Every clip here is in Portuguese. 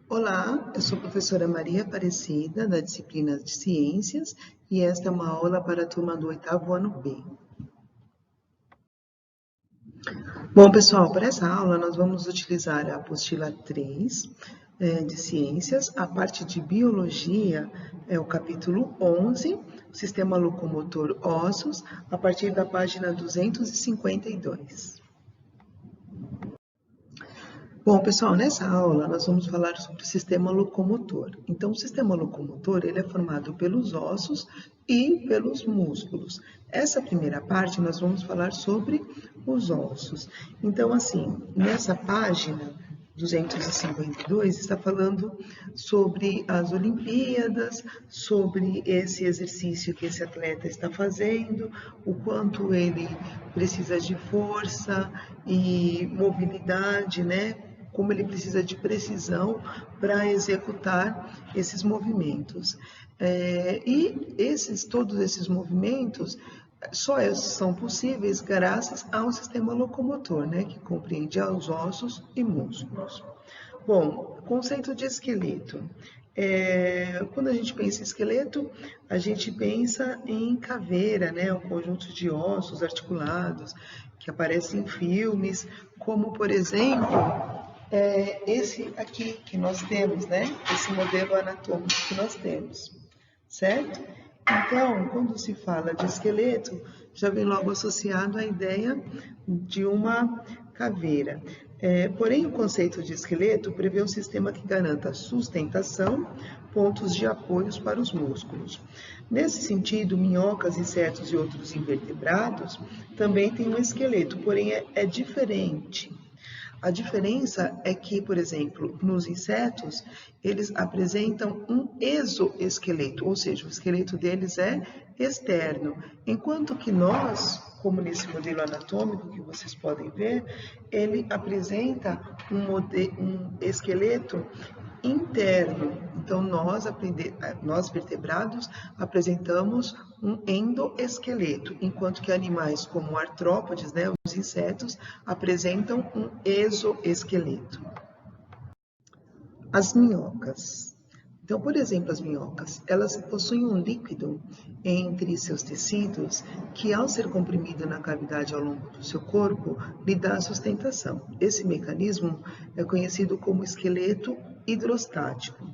Olá, eu sou a professora Maria Aparecida, da disciplina de Ciências, e esta é uma aula para a turma do 8º ano B. Bom, pessoal, para essa aula nós vamos utilizar a apostila 3 de Ciências. A parte de Biologia é o capítulo 11, Sistema Locomotor Ossos, a partir da página 252. Bom, pessoal, nessa aula nós vamos falar sobre o sistema locomotor. Então, o sistema locomotor ele é formado pelos ossos e pelos músculos. Essa primeira parte nós vamos falar sobre os ossos. Então, assim, nessa página 252 está falando sobre as Olimpíadas, sobre esse exercício que esse atleta está fazendo, o quanto ele precisa de força e mobilidade, né? Como ele precisa de precisão para executar esses movimentos. Todos esses movimentos só são possíveis graças ao sistema locomotor, né, que compreende os ossos e músculos. Bom, conceito de esqueleto. Quando a gente pensa em esqueleto, a gente pensa em caveira, né, um conjunto de ossos articulados que aparecem em filmes, como, por exemplo, esse aqui que nós temos, né? Esse modelo anatômico que nós temos, certo? Então, quando se fala de esqueleto, já vem logo associado a ideia de uma caveira. Porém, o conceito de esqueleto prevê um sistema que garanta sustentação, pontos de apoios para os músculos. Nesse sentido, minhocas, insetos e outros invertebrados também têm um esqueleto, porém é diferente. A diferença é que, por exemplo, nos insetos, eles apresentam um exoesqueleto, ou seja, o esqueleto deles é externo, enquanto que nós, como nesse modelo anatômico que vocês podem ver, ele apresenta um esqueleto interno. Então, nós vertebrados apresentamos um endoesqueleto, enquanto que animais como artrópodes, né, os insetos, apresentam um exoesqueleto. As minhocas. Então, por exemplo, as minhocas, elas possuem um líquido entre seus tecidos que, ao ser comprimido na cavidade ao longo do seu corpo, lhe dá sustentação. Esse mecanismo é conhecido como esqueleto hidrostático.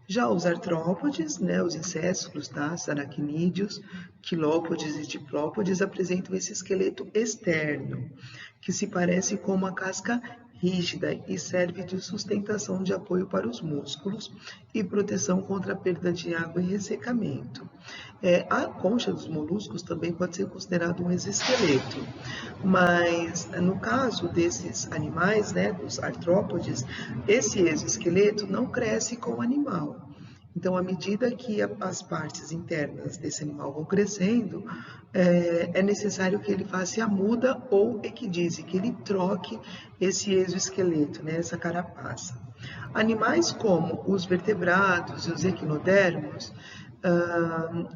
Já os artrópodes, né, os insetos, crustáceos, aracnídeos, quilópodes e diplópodes apresentam esse esqueleto externo, que se parece com uma casca rígida e serve de sustentação de apoio para os músculos e proteção contra a perda de água e ressecamento. A concha dos moluscos também pode ser considerado um exoesqueleto, mas no caso desses animais, né, dos artrópodes, esse exoesqueleto não cresce com o animal. Então, à medida que as partes internas desse animal vão crescendo, é necessário que ele faça a muda ou equidise, que ele troque esse exoesqueleto, né, essa carapaça. Animais como os vertebrados e os equinodermos,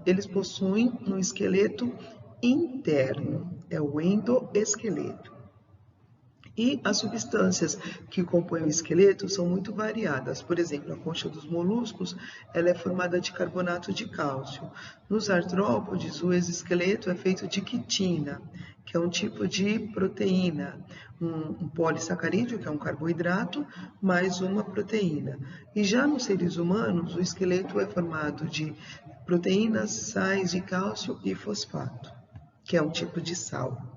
eles possuem um esqueleto interno, é o endoesqueleto. E as substâncias que compõem o esqueleto são muito variadas. Por exemplo, a concha dos moluscos ela é formada de carbonato de cálcio. Nos artrópodes, o exoesqueleto é feito de quitina, que é um tipo de proteína, um polissacarídeo, que é um carboidrato, mais uma proteína. E já nos seres humanos, o esqueleto é formado de proteínas, sais de cálcio e fosfato, que é um tipo de sal.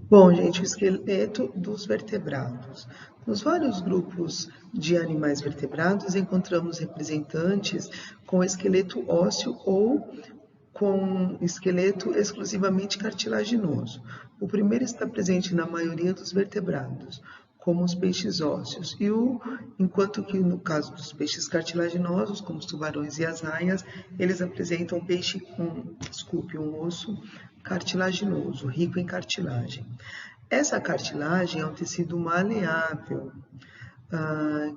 Bom, gente, o esqueleto dos vertebrados. Nos vários grupos de animais vertebrados, encontramos representantes com esqueleto ósseo ou com esqueleto exclusivamente cartilaginoso. O primeiro está presente na maioria dos vertebrados, como os peixes ósseos, enquanto que no caso dos peixes cartilaginosos, como os tubarões e as raias, eles apresentam um osso cartilaginoso, rico em cartilagem. Essa cartilagem é um tecido maleável,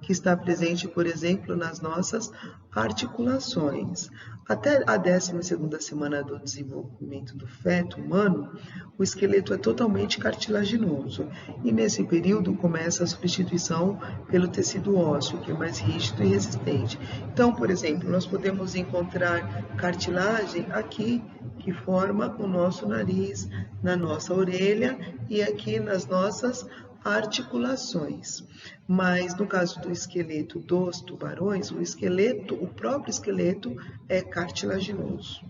que está presente, por exemplo, nas nossas articulações. Até a 12ª semana do desenvolvimento do feto humano, o esqueleto é totalmente cartilaginoso e nesse período começa a substituição pelo tecido ósseo, que é mais rígido e resistente. Então, por exemplo, nós podemos encontrar cartilagem aqui, que forma o nosso nariz, na nossa orelha e aqui nas nossas articulações. Mas no caso do esqueleto dos tubarões, o próprio esqueleto é cartilaginoso.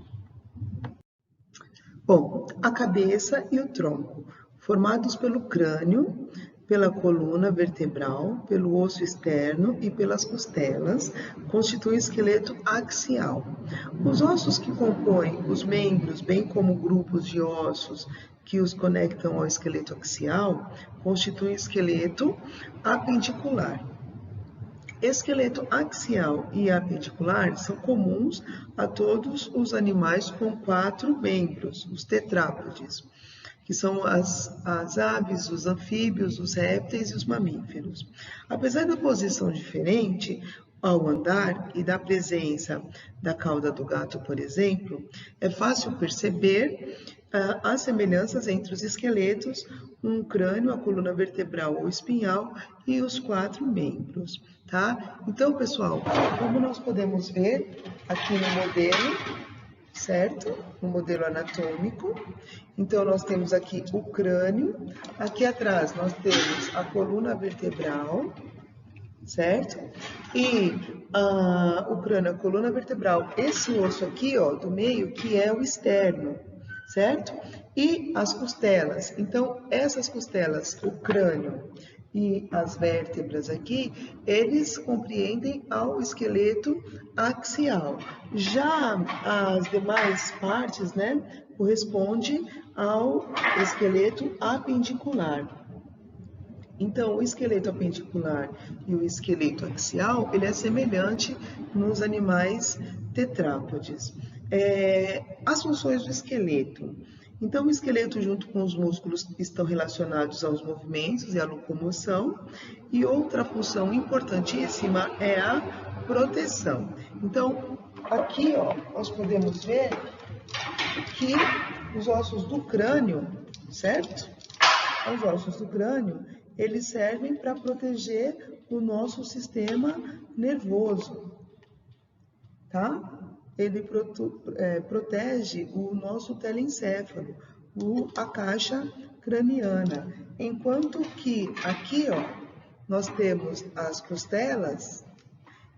Bom, a cabeça e o tronco, formados pelo crânio, pela coluna vertebral, pelo osso externo e pelas costelas, constituem o esqueleto axial. Os ossos que compõem os membros, bem como grupos de ossos que os conectam ao esqueleto axial, constituem o esqueleto apendicular. Esqueleto axial e apendicular são comuns a todos os animais com 4 membros, os tetrápodes, que são as aves, os anfíbios, os répteis e os mamíferos. Apesar da posição diferente ao andar e da presença da cauda do gato, por exemplo, é fácil perceber as semelhanças entre os esqueletos, um crânio, a coluna vertebral ou espinhal e os 4 membros, tá? Então, pessoal, como nós podemos ver aqui no modelo, certo? No modelo anatômico. Então, nós temos aqui o crânio, aqui atrás nós temos a coluna vertebral, certo? E o crânio, a coluna vertebral, esse osso aqui, ó, do meio, que é o externo, certo? E as costelas. Então, essas costelas, o crânio e as vértebras aqui, eles compreendem ao esqueleto axial. Já as demais partes, né, corresponde ao esqueleto apendicular. Então, o esqueleto apendicular e o esqueleto axial, ele é semelhante nos animais tetrápodes. As funções do esqueleto. Então, o esqueleto junto com os músculos estão relacionados aos movimentos e à locomoção. E outra função importantíssima é a proteção. Então, aqui, ó, nós podemos ver que os ossos do crânio, certo? Os ossos do crânio, eles servem para proteger o nosso sistema nervoso, tá? Ele protege o nosso telencéfalo, a caixa craniana. Enquanto que aqui, ó, nós temos as costelas,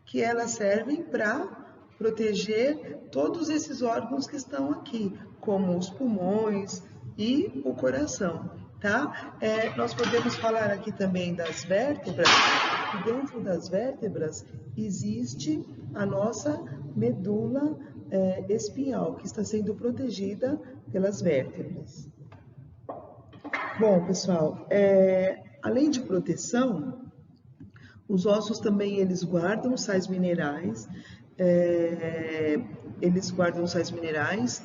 que elas servem para proteger todos esses órgãos que estão aqui, como os pulmões e o coração, tá? Nós podemos falar aqui também das vértebras, e dentro das vértebras existe a nossa medula espinhal, que está sendo protegida pelas vértebras. Bom, pessoal, além de proteção, os ossos também eles guardam sais minerais,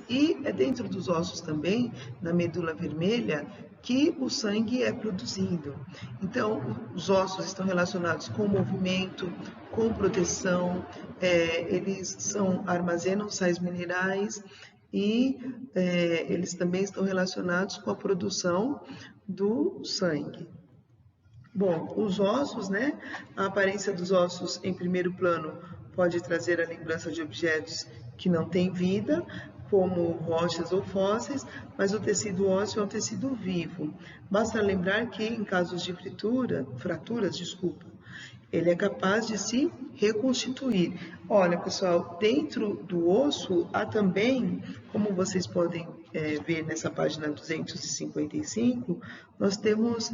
e é dentro dos ossos também, na medula vermelha, que o sangue é produzido. Então, os ossos estão relacionados com movimento, com proteção, eles armazenam sais minerais e eles também estão relacionados com a produção do sangue. Bom, os ossos, né? A aparência dos ossos em primeiro plano pode trazer a lembrança de objetos que não têm vida, como rochas ou fósseis, mas o tecido ósseo é um tecido vivo. Basta lembrar que em casos de fraturas, ele é capaz de se reconstituir. Olha, pessoal, dentro do osso há também, como vocês podem ver nessa página 255, nós temos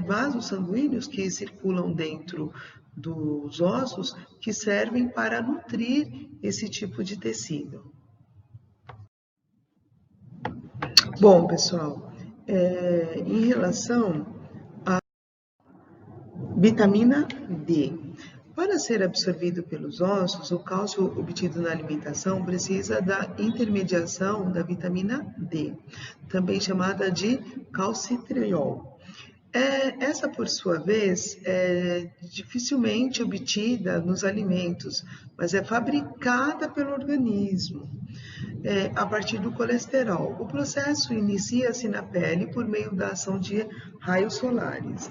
vasos sanguíneos que circulam dentro dos ossos que servem para nutrir esse tipo de tecido. Bom, pessoal, em relação à vitamina D, para ser absorvido pelos ossos, o cálcio obtido na alimentação precisa da intermediação da vitamina D, também chamada de calcitriol. Essa, por sua vez, é dificilmente obtida nos alimentos, mas é fabricada pelo organismo a partir do colesterol. O processo inicia-se na pele por meio da ação de raios solares.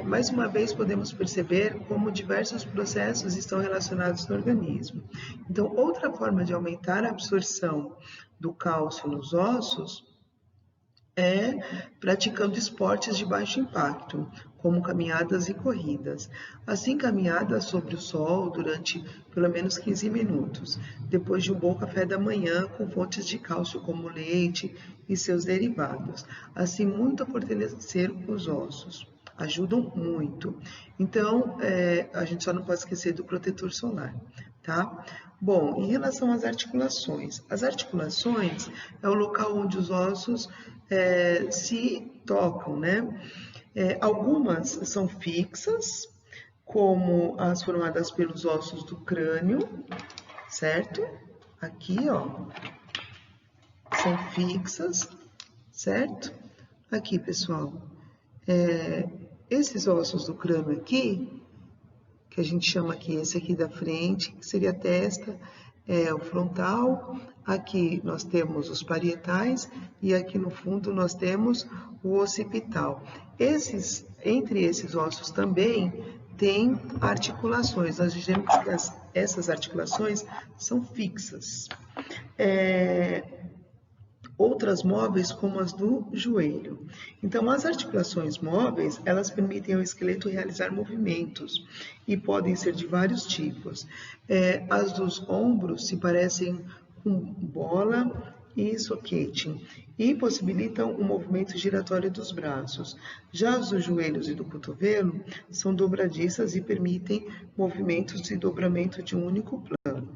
Mais uma vez, podemos perceber como diversos processos estão relacionados no organismo. Então, outra forma de aumentar a absorção do cálcio nos ossos é praticando esportes de baixo impacto, como caminhadas e corridas. Assim, caminhadas sobre o sol durante pelo menos 15 minutos, depois de um bom café da manhã com fontes de cálcio como leite e seus derivados. Assim, muito a fortalecer os ossos. Ajudam muito. Então, a gente só não pode esquecer do protetor solar, tá? Bom, em relação às articulações. As articulações é o local onde os ossos se tocam, né? Algumas são fixas, como as formadas pelos ossos do crânio, certo? Aqui, ó, são fixas, certo? Aqui, pessoal, esses ossos do crânio aqui, que a gente chama aqui, esse aqui da frente, que seria a testa, o frontal. Aqui nós temos os parietais e aqui no fundo nós temos o occipital. Entre esses ossos também tem articulações. Nós dizemos que essas articulações são fixas. Outras móveis, como as do joelho. Então, as articulações móveis, elas permitem ao esqueleto realizar movimentos e podem ser de vários tipos. As dos ombros se parecem com bola e soquete e possibilitam o movimento giratório dos braços. Já as dos joelhos e do cotovelo são dobradiças e permitem movimentos de dobramento de um único plano.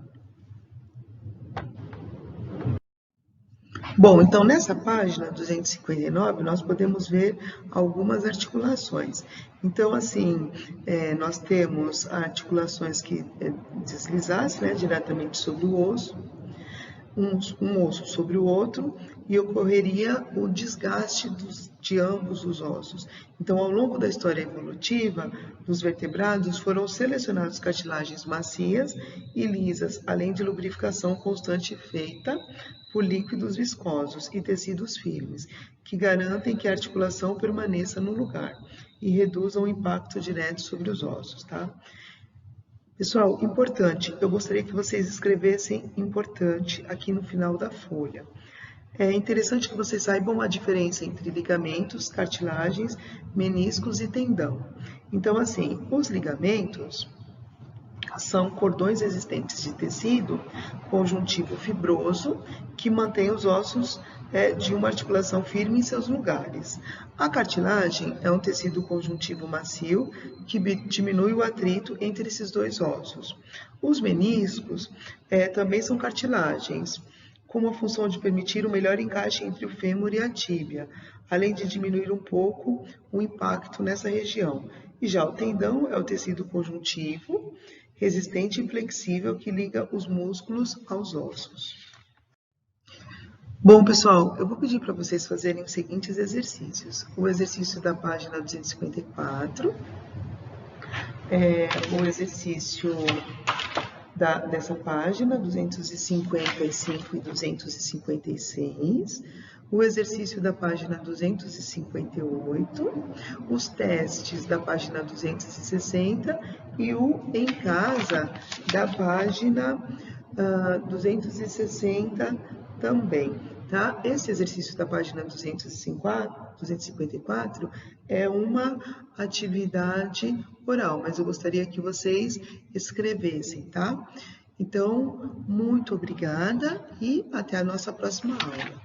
Bom, então nessa página 259 nós podemos ver algumas articulações. Então, assim, nós temos articulações que deslizassem, né, diretamente sobre o osso, um osso sobre o outro, e ocorreria o desgaste de ambos os ossos. Então, ao longo da história evolutiva dos vertebrados, foram selecionadas cartilagens macias e lisas, além de lubrificação constante feita por líquidos viscosos e tecidos firmes, que garantem que a articulação permaneça no lugar e reduzam o impacto direto sobre os ossos, tá? Pessoal, importante, eu gostaria que vocês escrevessem importante aqui no final da folha. É interessante que vocês saibam a diferença entre ligamentos, cartilagens, meniscos e tendão. Então, assim, os ligamentos são cordões existentes de tecido conjuntivo fibroso que mantém os ossos de uma articulação firme em seus lugares. A cartilagem é um tecido conjuntivo macio que diminui o atrito entre esses dois ossos. Os meniscos também são cartilagens, com a função de permitir o melhor encaixe entre o fêmur e a tíbia, além de diminuir um pouco o impacto nessa região. E já o tendão é o tecido conjuntivo, resistente e flexível que liga os músculos aos ossos. Bom, pessoal, eu vou pedir para vocês fazerem os seguintes exercícios. O exercício da página 254, o exercício dessa página 255 e 256, o exercício da página 258, os testes da página 260 e o em casa da página 260 também, tá? Esse exercício da página 254 é uma atividade oral, mas eu gostaria que vocês escrevessem, tá? Então, muito obrigada e até a nossa próxima aula.